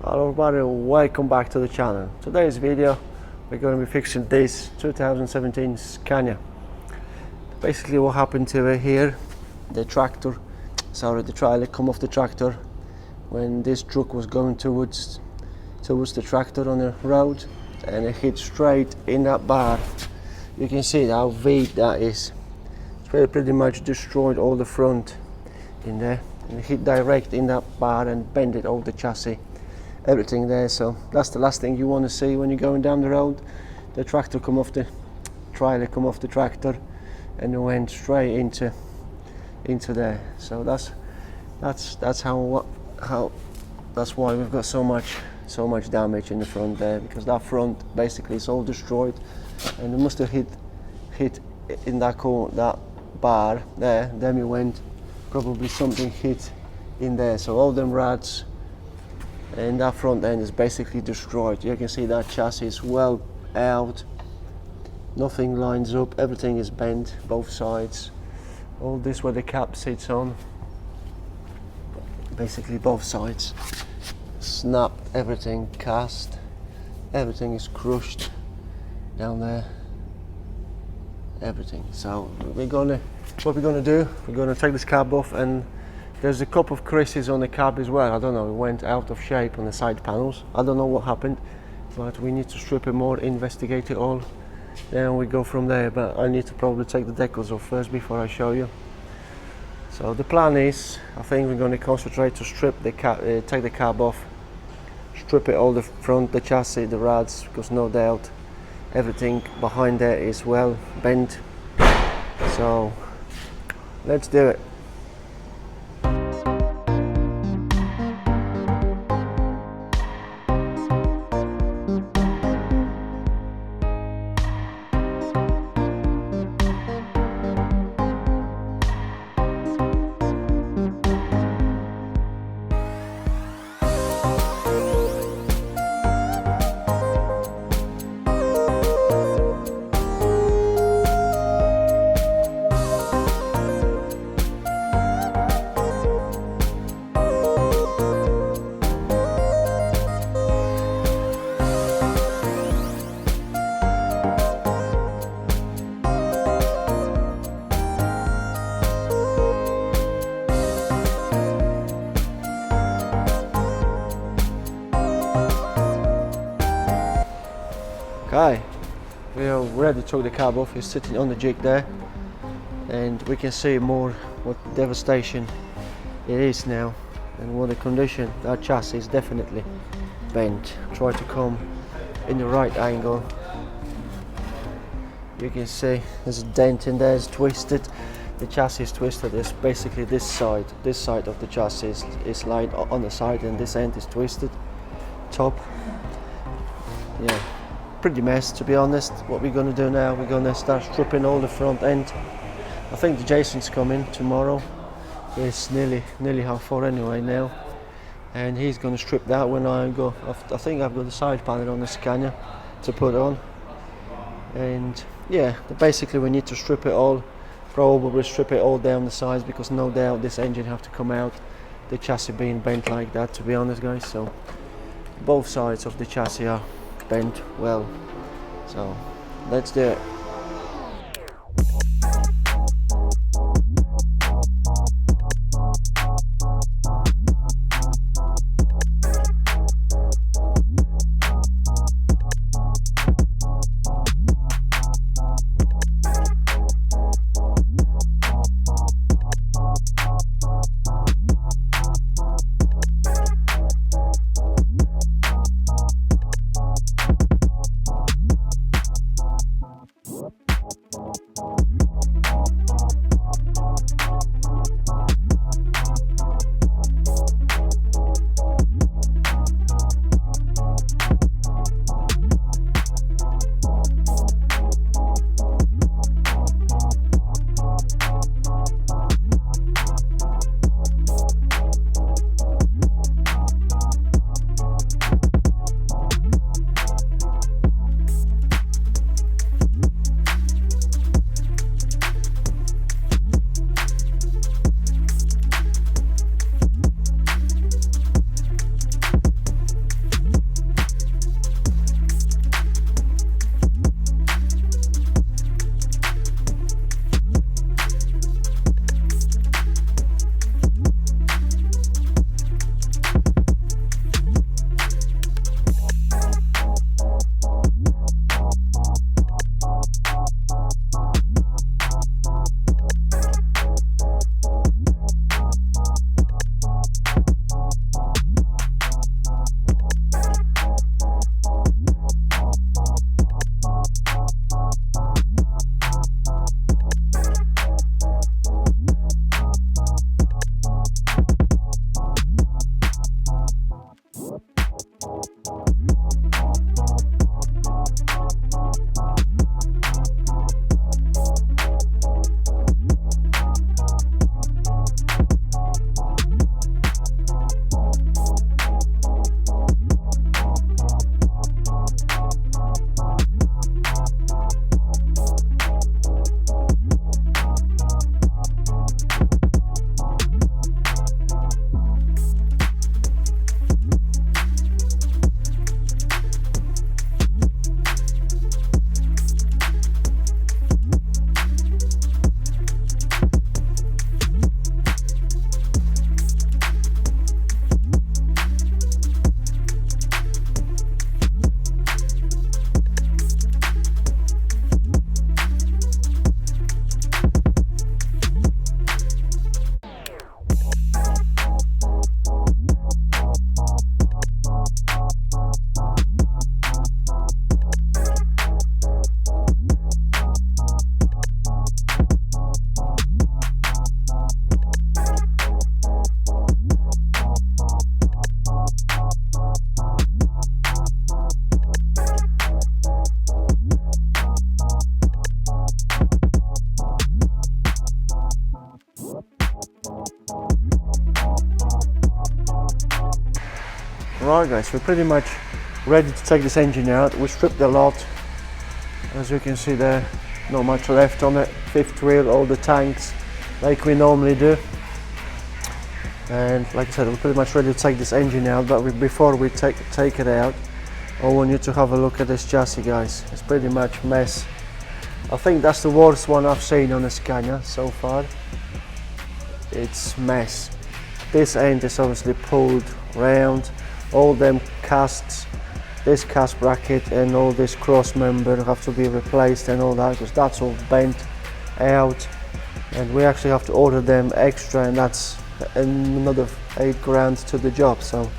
Hello everybody, welcome back to the channel. Today's video we're going to be fixing this 2017 Scania. Basically what happened to it here, the trailer come off the tractor when this truck was going towards the tractor on the road, and it hit straight in that bar. You can see how big that is. It's pretty much destroyed all the front in there, and it hit direct in that bar and bent all the chassis, everything there. So that's the last thing you want to see when you're going down the road. The tractor come off the trailer, come off the tractor, and it went straight into there. So that's why we've got so much damage in the front there, because that front basically is all destroyed, and it must have hit in that corner, that bar there. Then it went, probably something hit in there. So all them rats and that front end is basically destroyed. You can see that chassis is well out, nothing lines up, everything is bent, both sides. All this where the cab sits on, basically both sides, snapped, everything cast, everything is crushed down there, everything. So what we're gonna do, we're gonna take this cab off, and there's a couple of creases on the cab as well. I don't know, it went out of shape on the side panels. I don't know what happened, but we need to strip it more, investigate it all, then we go from there. But I need to probably take the decals off first before I show you. So the plan is, I think we're going to concentrate to strip the cab, take the cab off, strip it all, the front, the chassis, the rods, because no doubt everything behind there is well bent. So let's do it. Okay, we already took the cab off. It's sitting on the jig there, and we can see more what devastation it is now, and what the condition. That chassis is definitely bent. Try to come in the right angle. You can see there's a dent in there, it's twisted. The chassis is twisted. It's basically this side of the chassis is laid on the side, and this end is twisted. Top, yeah. Pretty mess, to be honest. What we're going to do now, we're going to start stripping all the front end. I think the Jason's coming tomorrow. It's nearly 4:30 anyway now, and he's going to strip that when I go. I think I've got the side panel on the Scania to put on, and yeah, basically we need to strip it all, probably strip it all down the sides, because no doubt this engine have to come out, the chassis being bent like that, to be honest guys. So both sides of the chassis are bent well, so let's do it. Right guys, we're pretty much ready to take this engine out. We stripped a lot, as you can see there, not much left on it. Fifth wheel, all the tanks like we normally do, and like I said, we're pretty much ready to take this engine out. But before we take it out, I want you to have a look at this chassis guys. It's pretty much a mess. I think that's the worst one I've seen on a Scania so far. It's mess. This end is obviously pulled round, all them casts, this cast bracket and all this cross member have to be replaced and all that, because that's all bent out, and we actually have to order them extra, and that's another 8 grand to the job. So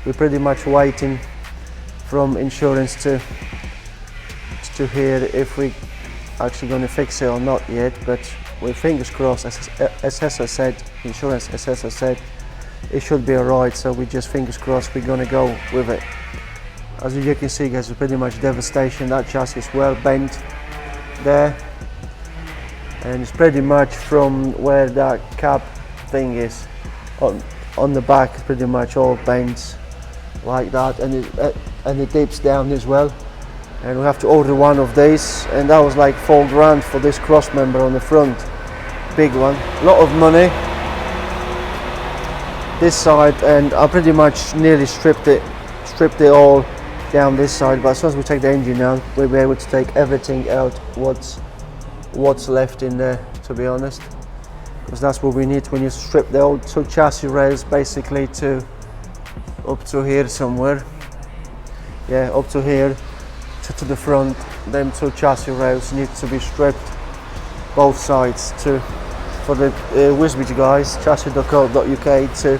we're pretty much waiting from insurance to hear if we actually going to fix it or not yet, but with fingers crossed. As assessor said, insurance assessor said it should be alright, so we just fingers crossed we're going to go with it. As you can see guys, it's pretty much devastation. That chassis is well bent there, and it's pretty much from where that cab thing is on the back, it's pretty much all bent like that, and it dips down as well. And we have to order one of these, and that was like 4 grand for this cross member on the front, big one, a lot of money. This side, and I pretty much nearly stripped it all down this side, but as soon as we take the engine out, we'll be able to take everything out what's left in there, to be honest, because that's what we need when you strip the old 2 chassis rails basically to up to here somewhere. Yeah, up to here to the front. Them 2 chassis rails need to be stripped, both sides, for the Wisbech guys, chassis.co.uk, to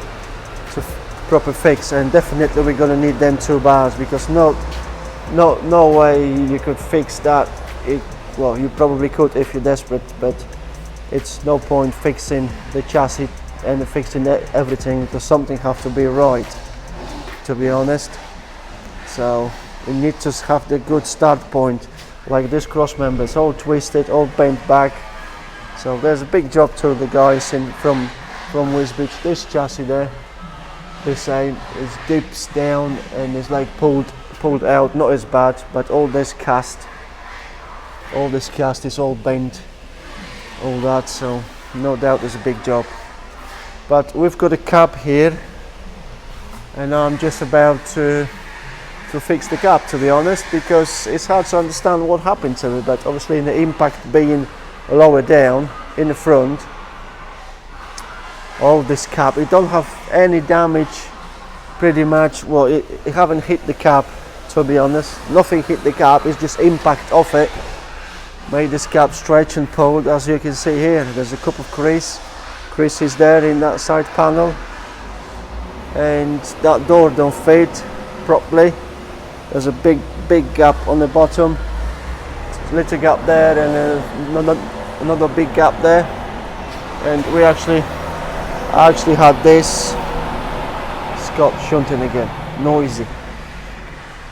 proper fix. And definitely we're going to need them 2 bars, because no way you could fix that. Well, you probably could if you're desperate, but it's no point fixing the chassis and fixing everything, because something have to be right, to be honest. So we need to have the good start point. Like this cross member is all twisted, all bent back, so there's a big job to the guys from Wisbech. This chassis there, the same, it dips down and it's like pulled out, not as bad, but all this cast is all bent, all that, so no doubt there's a big job. But we've got a cab here, and I'm just about to fix the cab, to be honest, because it's hard to understand what happened to it. But obviously in the impact being lower down in the front, all this cab, it don't have any damage pretty much. Well, it haven't hit the cab, to be honest. Nothing hit the cab, it's just impact off it made this cab stretch and pulled. As you can see here, there's a couple of creases there in that side panel, and that door don't fit properly. There's a big gap on the bottom, little gap there, and another big gap there. And I actually had this Scott shunting again, noisy.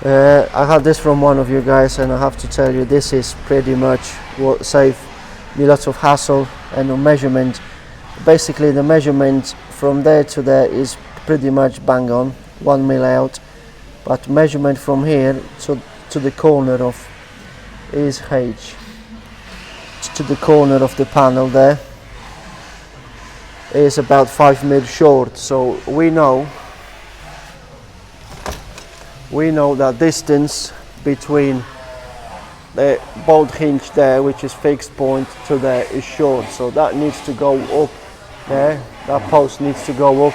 I had this from one of you guys, and I have to tell you, this is pretty much what saved me lots of hassle and a measurement. Basically the measurement from there to there is pretty much bang on, 1 mil out, but measurement from here to the corner of is H, to the corner of the panel there is about 5 mil short. So we know that distance between the bolt hinge there, which is fixed point, to there is short, so that needs to go up there. That post needs to go up.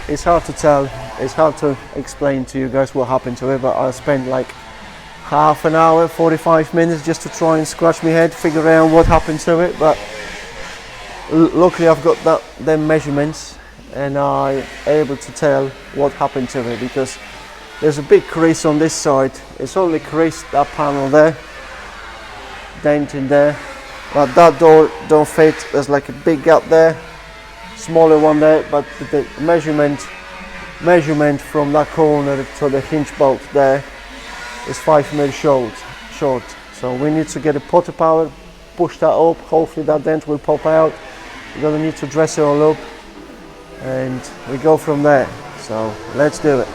It's hard to tell, it's hard to explain to you guys what happened to it, but I spent like half an hour, 45 minutes just to try and scratch my head, figure out what happened to it. But luckily I've got them measurements, and I'm able to tell what happened to it, because there's a big crease on this side. It's only creased that panel there, dent in there, but that door don't fit. There's like a big gap there, smaller one there, but the measurement from that corner to the hinge bolt there is 5 mil short. So we need to get a putter power, push that up, hopefully that dent will pop out. We're gonna need to dress it all up, and we go from there. So let's do it.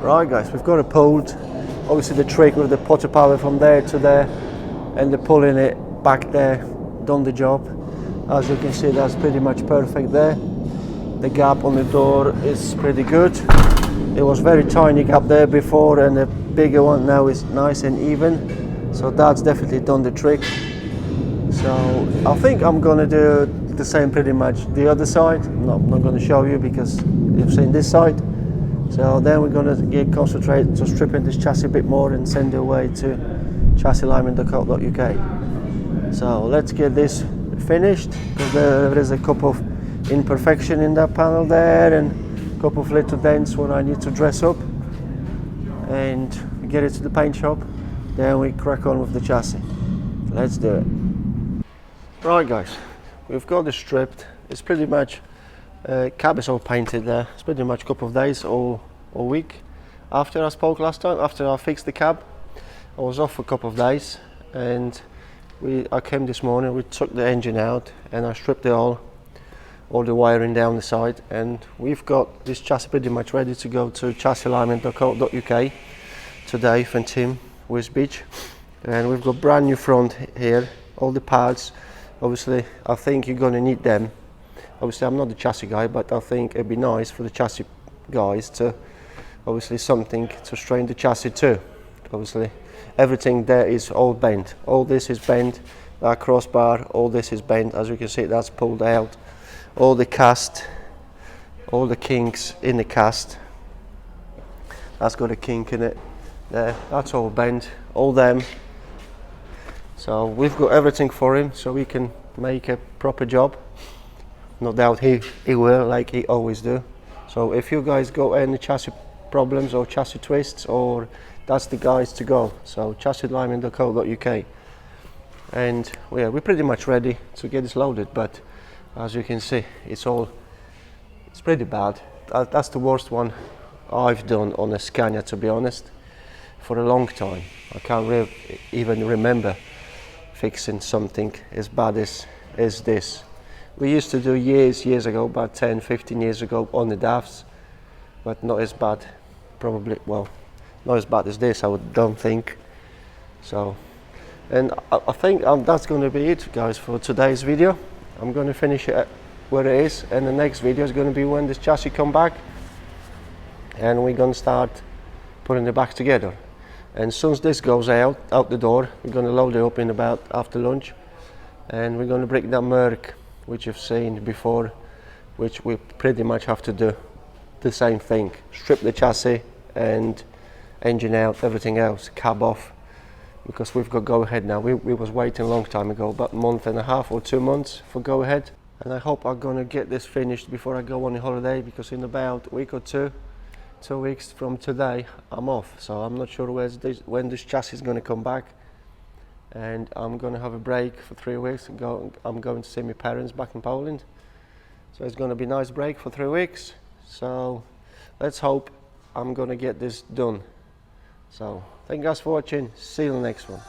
Right guys, we've got it pulled. Obviously the trick with the putter power from there to there and the pulling it back there done the job. As you can see, that's pretty much perfect there. The gap on the door is pretty good. It was very tiny gap there before, and the bigger one now is nice and even. So that's definitely done the trick. So I think I'm gonna do the same pretty much the other side. I'm not gonna show you because you've seen this side. So then we're gonna concentrate to stripping this chassis a bit more and send it away to chassisalignment.co.uk. So let's get this finished, because there is a couple of imperfection in that panel there and a couple of little dents where I need to dress up and get it to the paint shop. Then we crack on with the chassis. Let's do it. Right guys, we've got it stripped. It's pretty much cab is all painted there. It's pretty much a couple of days or a week after I spoke last time. After I fixed the cab, I was off for a couple of days, and I came this morning. We took the engine out and I stripped it all the wiring down the side, and we've got this chassis pretty much ready to go to chassisalignment.co.uk today from Tim West Beach. And we've got brand new front here, all the pads. Obviously I think you're going to need them. Obviously I'm not the chassis guy, but I think it'd be nice for the chassis guys to obviously something to strain the chassis too. Obviously everything there is all bent. All this is bent, that crossbar, all this is bent. As you can see, that's pulled out. All the cast, all the kinks in the cast, that's got a kink in it there, that's all bent, all them. So we've got everything for him so we can make a proper job. No doubt he will, like he always do. So if you guys got any chassis problems or chassis twists, or that's the guys to go. So chassisalignment.co.uk. And we're pretty much ready to get this loaded, but as you can see, it's pretty bad. That's the worst one I've done on a Scania, to be honest, for a long time. I can't even remember fixing something as bad as this. We used to do years ago, about 10-15 years ago, on the DAFs, but not as bad, probably, well, not as bad as this, don't think. So, and I think that's going to be it, guys, for today's video. I'm going to finish it where it is, and the next video is going to be when this chassis come back, and we're going to start putting it back together. And as soon as this goes out the door, we're going to load it up in about after lunch, and we're going to break that Merc, which you've seen before, which we pretty much have to do the same thing. Strip the chassis and engine out, everything else, cab off, because we've got go ahead now. We was waiting a long time ago, about a month and a half or 2 months for go ahead. And I hope I'm gonna get this finished before I go on a holiday, because in about a week or 2 weeks from today, I'm off. So I'm not sure when this chassis is gonna come back. And I'm gonna have a break for 3 weeks. I'm going to see my parents back in Poland. So it's gonna be a nice break for 3 weeks. So let's hope I'm gonna get this done. So thank you guys for watching. See you in the next one.